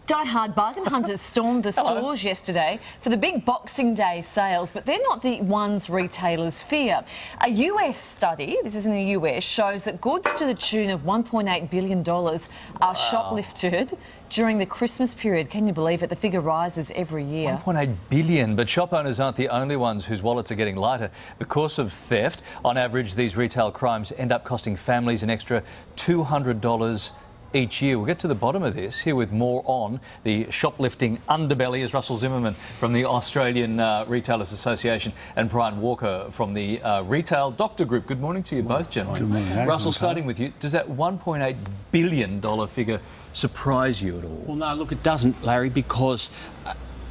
Die-hard bargain hunters stormed the stores yesterday for the big Boxing Day sales, but they're not the ones retailers fear. A US study, this is in the US, shows that goods to the tune of $1.8 billion are shoplifted during the Christmas period. Can you believe it? The figure rises every year. 1.8 billion, but shop owners aren't the only ones whose wallets are getting lighter because of theft. On average, these retail crimes end up costing families an extra $200 each year. We'll get to the bottom of this. Here with more on the shoplifting underbelly is Russell Zimmerman from the Australian Retailers Association and Brian Walker from the Retail Doctor Group. Good morning to you both, gentlemen. Good morning, Russell, starting with you, does that $1.8 billion figure surprise you at all? Well, no, look, it doesn't, Larry, because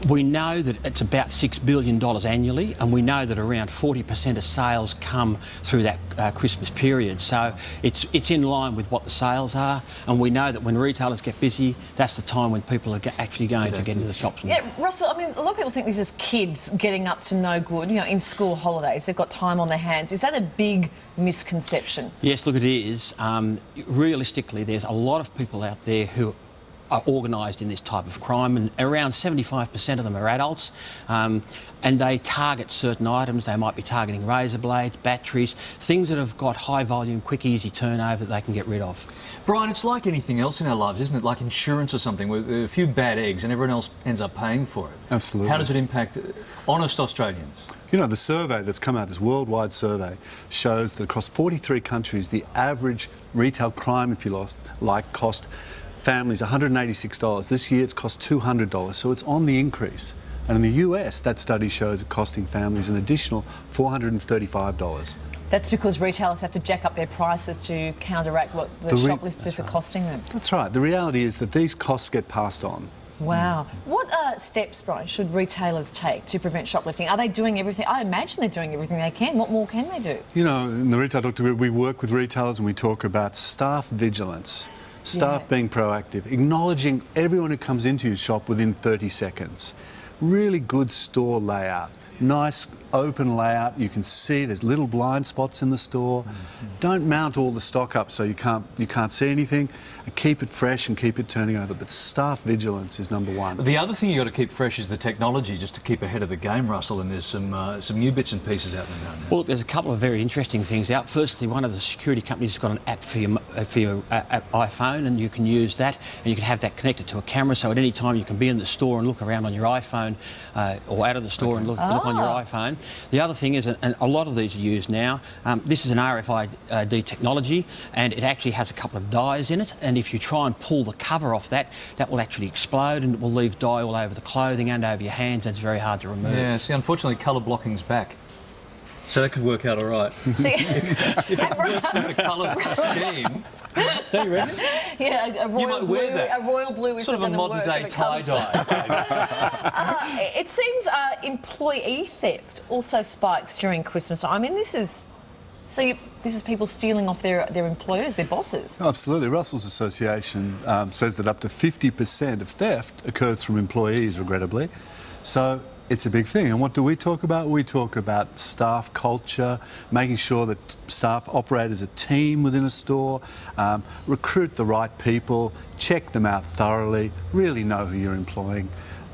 we know that it's about $6 billion annually, and we know that around 40% of sales come through that Christmas period. So it's in line with what the sales are, and we know that when retailers get busy, that's the time when people are actually going to get into the shops. Yeah, Russell, I mean, a lot of people think this is kids getting up to no good, you know, in school holidays. They've got time on their hands. Is that a big misconception? Yes, look, it is. Realistically, there's a lot of people out there who are organised in this type of crime, and around 75% of them are adults, and they target certain items. They might be targeting razor blades, batteries, things that have got high volume, quick, easy turnover that they can get rid of. Brian, it's like anything else in our lives, isn't it? Like insurance or something, with a few bad eggs and everyone else ends up paying for it. Absolutely. Like, how does it impact honest Australians? You know, the survey that's come out, this worldwide survey, shows that across 43 countries, the average retail crime, if you like, cost families $186. This year it's cost $200, so it's on the increase. And in the US, that study shows it costing families an additional $435. That's because retailers have to jack up their prices to counteract what the shoplifters are costing them. That's right. The reality is that these costs get passed on. Wow. What steps, Brian, should retailers take to prevent shoplifting? Are they doing everything? I imagine they're doing everything they can. What more can they do? You know, in the Retail Doctor Group, we work with retailers and we talk about staff vigilance. Staff being proactive, acknowledging everyone who comes into your shop within 30 seconds. Really good store layout, nice open layout. You can see there's little blind spots in the store. Don't mount all the stock up so you can't see anything. And keep it fresh and keep it turning over. But staff vigilance is number one. The other thing you've got to keep fresh is the technology, just to keep ahead of the game, Russell, and there's some new bits and pieces out there now. Well, there's a couple of very interesting things out. Firstly, one of the security companies has got an app for your iPhone, and you can use that, and you can have that connected to a camera, so at any time you can be in the store and look around on your iPhone, or out of the store and look on your iPhone. The other thing is, and a lot of these are used now, this is an RFID technology, and it actually has a couple of dyes in it, and if you try and pull the cover off that will actually explode, and it will leave dye all over the clothing and over your hands, and it's very hard to remove. Yeah, see, unfortunately, colour blocking's back. So that could work out all right. See, if it works with the colour scheme, don't you reckon? Yeah, a royal blue. A royal blue is sort of a modern-day tie-dye. It seems employee theft also spikes during Christmas. I mean, this is people stealing off their employers, their bosses. Absolutely. Russell's Association says that up to 50% of theft occurs from employees, regrettably. So it's a big thing. And what do we talk about? We talk about staff culture, making sure that staff operate as a team within a store, recruit the right people, check them out thoroughly, really know who you're employing,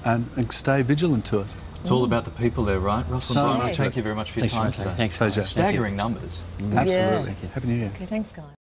and stay vigilant to it. It's all about the people there, right, Russell? So Brian, thank you very much for your time today. Thanks. Pleasure. Staggering numbers. Absolutely. Happy New Year. Okay, thanks, guys.